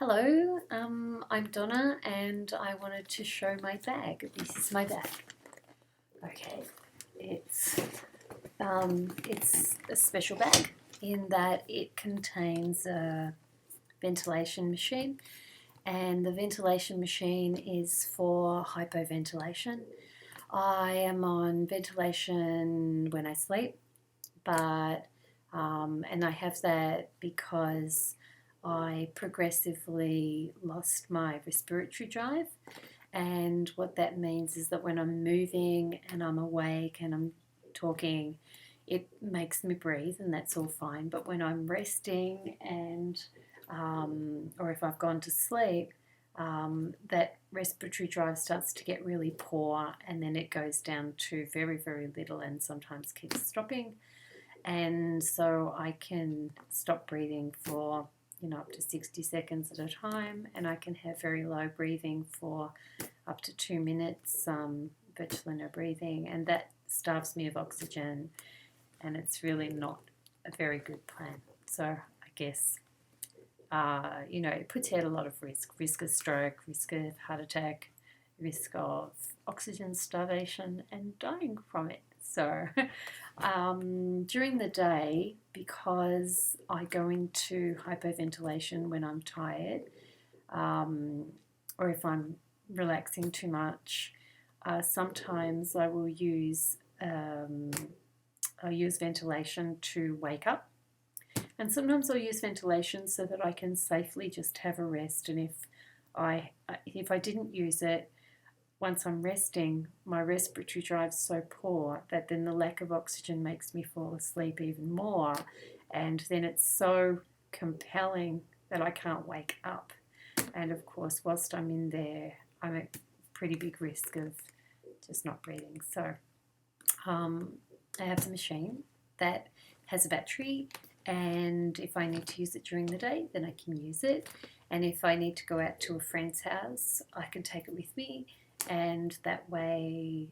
Hello, I'm Donna and I wanted to show my bag. This is my bag. Okay, it's a special bag in that it contains a ventilation machine, and the ventilation machine is for hypoventilation. I am on ventilation when I sleep, but and I have that because I progressively lost my respiratory drive, and what that means is that when I'm moving and I'm awake and I'm talking, it makes me breathe, and that's all fine. But when I'm resting and or if I've gone to sleep, that respiratory drive starts to get really poor, and then it goes down to very, very little, and sometimes keeps stopping. And so I can stop breathing for up to 60 seconds at a time, and I can have very low breathing for up to 2 minutes, virtually no breathing, and that starves me of oxygen, and it's really not a very good plan. So I guess, it puts you at a lot of risk of stroke, risk of heart attack, risk of oxygen starvation and dying from it. So during the day, because I go into hypoventilation when I'm tired, or if I'm relaxing too much, sometimes I will use ventilation to wake up, and sometimes I'll use ventilation so that I can safely just have a rest. And if I didn't use it, once I'm resting, my respiratory drive's so poor that then the lack of oxygen makes me fall asleep even more, and then it's so compelling that I can't wake up. And of course, whilst I'm in there, I'm at pretty big risk of just not breathing. So I have the machine that has a battery, and if I need to use it during the day, then I can use it. And if I need to go out to a friend's house, I can take it with me. And that way,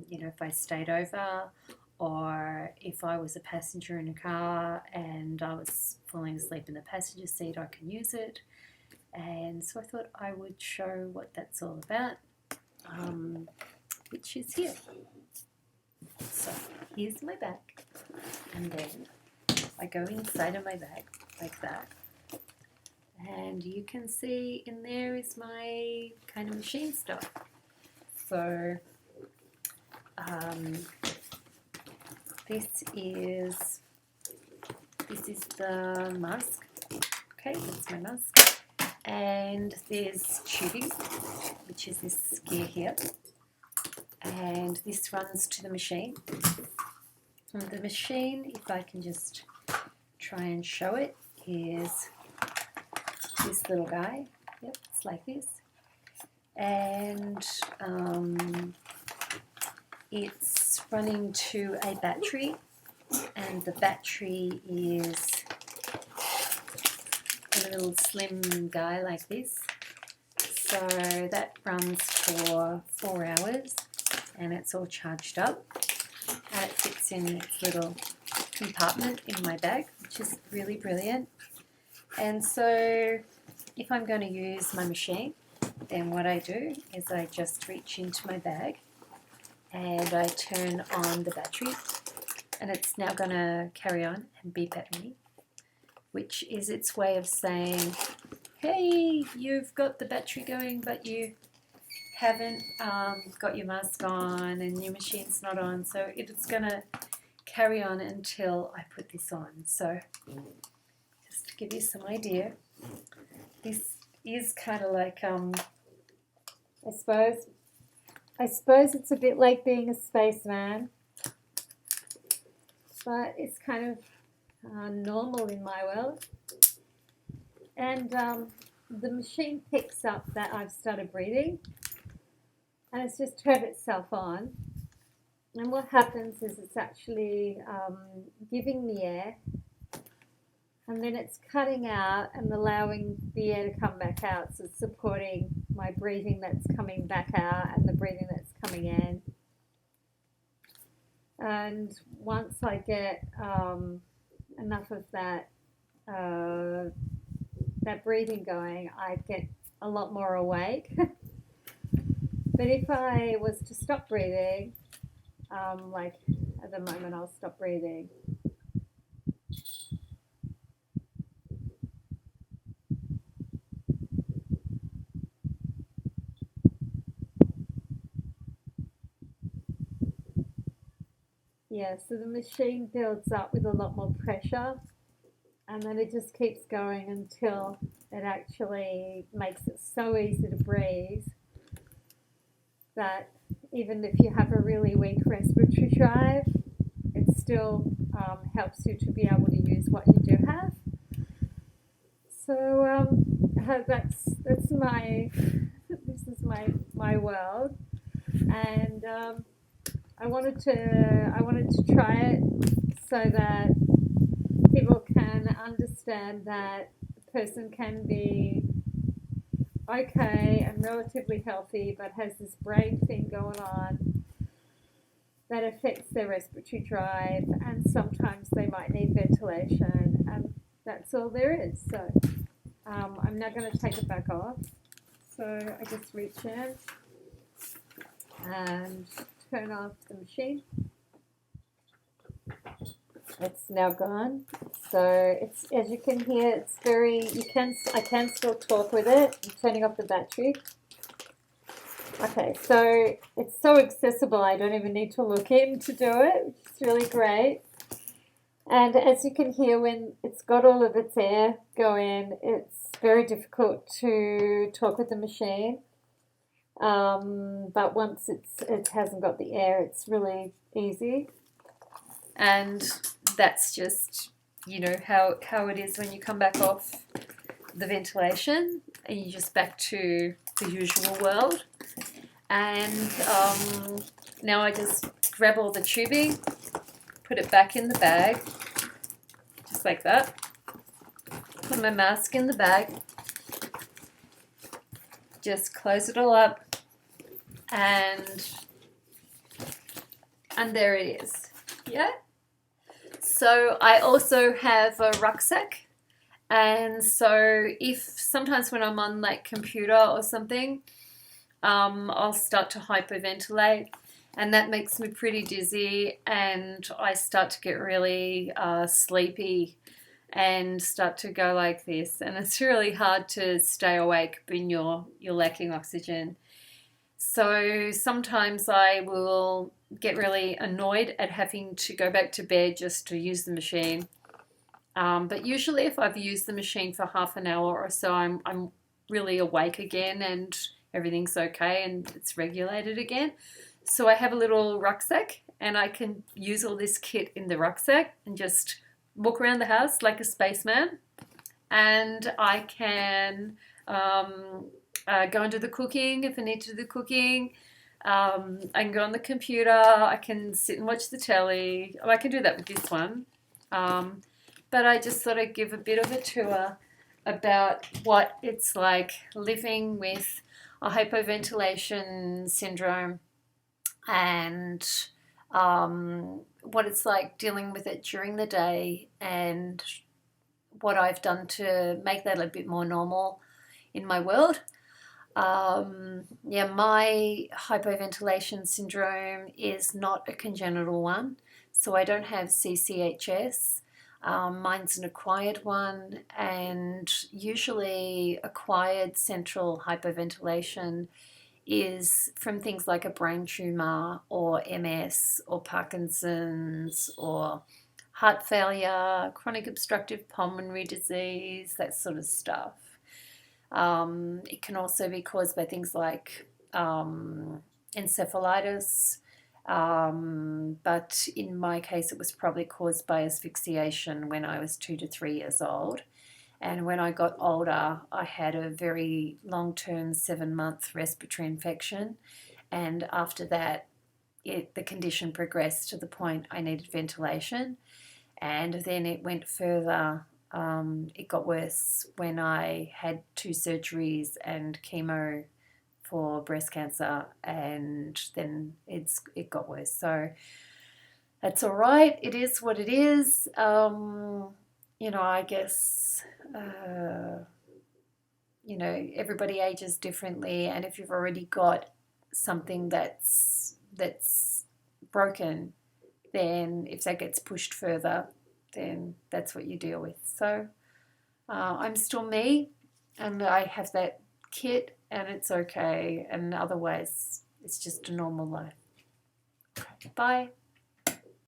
if I stayed over, or if I was a passenger in a car and I was falling asleep in the passenger seat, I can use it. And so I thought I would show what that's all about, which is here. So here's my bag, and then I go inside of my bag like that. And you can see in there is my kind of machine stuff. So this is the mask. Okay, that's my mask. And there's tubing, which is this gear here. And this runs to the machine. And the machine, if I can just try and show it, is this little guy. Yep, it's like this. And it's running to a battery, and the battery is a little slim guy like this. So that runs for 4 hours, and it's all charged up, and it fits in its little compartment in my bag, which is really brilliant. And so if I'm going to use my machine, then what I do is I just reach into my bag and I turn on the battery, and it's now going to carry on and beep at me, which is its way of saying, hey, you've got the battery going, but you haven't got your mask on and your machine's not on. So it's going to carry on until I put this on. So just to give you some idea, this is kind of like, I suppose it's a bit like being a spaceman, but it's kind of normal in my world. And the machine picks up that I've started breathing, and it's just turned itself on. And what happens is it's actually giving me air, and then it's cutting out and allowing the air to come back out. So it's supporting my breathing that's coming back out and the breathing that's coming in. And once I get enough of that that breathing going, I get a lot more awake. But if I was to stop breathing, like at the moment, I'll stop breathing. Yeah, so the machine builds up with a lot more pressure, and then it just keeps going until it actually makes it so easy to breathe that even if you have a really weak respiratory drive, it still helps you to be able to use what you do have. So that's my this is my world, and I wanted to try it so that people can understand that a person can be okay and relatively healthy, but has this brain thing going on that affects their respiratory drive, and sometimes they might need ventilation, and that's all there is. So I'm now going to take it back off. So I just reach in and turn off the machine. It's now gone. So it's, as you can hear, it's very, I can still talk with it. I'm turning off the battery. Okay, so it's so accessible, I don't even need to look in to do it, which is really great. And as you can hear, when it's got all of its air going, it's very difficult to talk with the machine. But once it hasn't got the air, it's really easy. And that's just, how it is when you come back off the ventilation and you're just back to the usual world. And now I just grab all the tubing, put it back in the bag, just like that. Put my mask in the bag, just close it all up, and there it is. Yeah. So I also have a rucksack, and so if sometimes when I'm on like computer or something, I'll start to hyperventilate, and that makes me pretty dizzy, and I start to get really sleepy and start to go like this, and it's really hard to stay awake when you're lacking oxygen. So sometimes I will get really annoyed at having to go back to bed just to use the machine. But usually if I've used the machine for half an hour or so, I'm really awake again and everything's okay and it's regulated again. So I have a little rucksack, and I can use all this kit in the rucksack and just walk around the house like a spaceman. And I can go and do the cooking if I need to do the cooking. I can go on the computer. I can sit and watch the telly. Oh, I can do that with this one. But I just thought I'd give a bit of a tour about what it's like living with a hypoventilation syndrome, and what it's like dealing with it during the day, and what I've done to make that a bit more normal in my world. My hypoventilation syndrome is not a congenital one, so I don't have CCHS. Mine's an acquired one, and usually acquired central hypoventilation is from things like a brain tumor or MS or Parkinson's or heart failure, chronic obstructive pulmonary disease, that sort of stuff. It can also be caused by things like encephalitis, but in my case it was probably caused by asphyxiation when I was 2 to 3 years old. And when I got older, I had a very long-term 7-month respiratory infection, and after that the condition progressed to the point I needed ventilation, and then it went further. It got worse when I had 2 surgeries and chemo for breast cancer, and then it got worse. So that's all right. It is what it is. I guess everybody ages differently, and if you've already got something that's broken, then if that gets pushed further, then that's what you deal with. So I'm still me, and I have that kit, and it's okay, and otherwise it's just a normal life. Bye.